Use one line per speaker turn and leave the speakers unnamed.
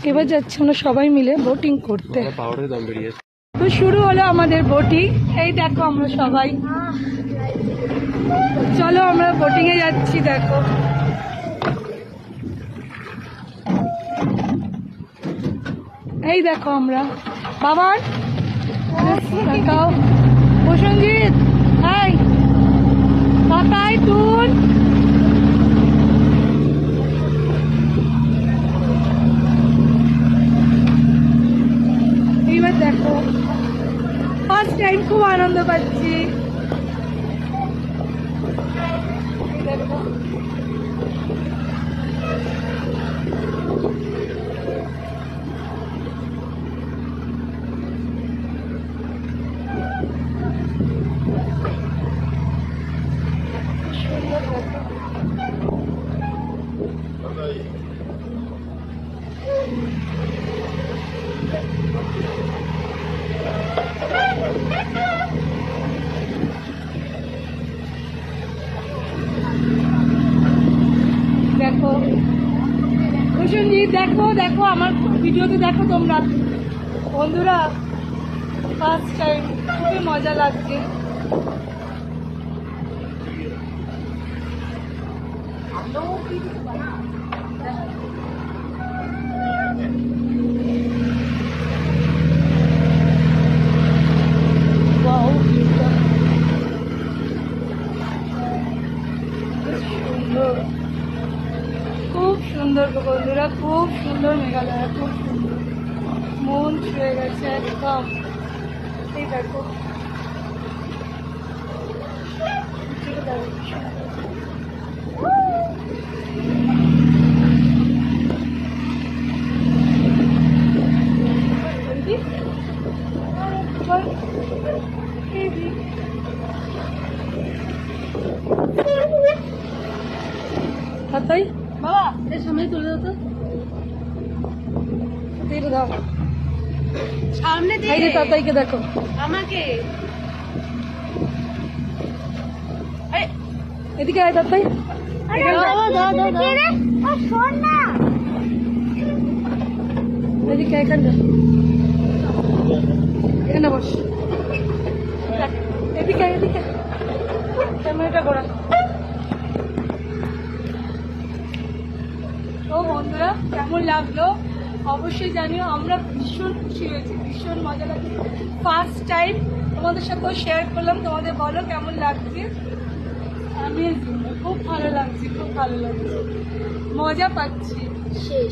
এবার যাচ্ছি আমরা সবাই মিলে বোটিং করতে। তো শুরু হলো আমাদের বোটিং। এই দেখো আমরা সবাই, চলো আমরা বোটিং এ যাচ্ছি। দেখো এই দেখো আমরা বাবার দেখাও প্রসঞ্জিৎ, হাই কাকাই তুন। এইবার দেখো ফার্স্ট টাইম খুব আনন্দ পাচ্ছি। দেখো দেখো প্রসেনজিৎ, দেখো দেখো আমার ভিডিওতে দেখো তোমরা বন্ধুরা, ফার্স্ট টাইম খুবই মজা লাগছে। খুব সুন্দর বন্ধুরা, খুব সুন্দর মেঘালয়, খুব সুন্দর, মন ছুঁয়ে গেছে একদম। এই দেখো তাই বাবা এর সামনে তুলে দাও তো, দিয়ে দাও সামনে দিয়ে। এই যে তাতাইকে দেখো, আমাকে এদিকে আয় তাতাই। এদিকে এখানে এখানে বস, এদিকে এদিকে ক্যামেরাটা করা। তো বন্ধুরা কেমন লাগলো অবশ্যই জানিও। আমরা ভীষণ খুশি হয়েছি, ভীষণ মজা লাগছে। ফার্স্ট টাইম তোমাদের সাথেও শেয়ার করলাম, তোমাদের বলো কেমন লাগছে। আমি খুব ভালো লাগছে, খুব ভালো লাগছে, মজা পাচ্ছি শেষ।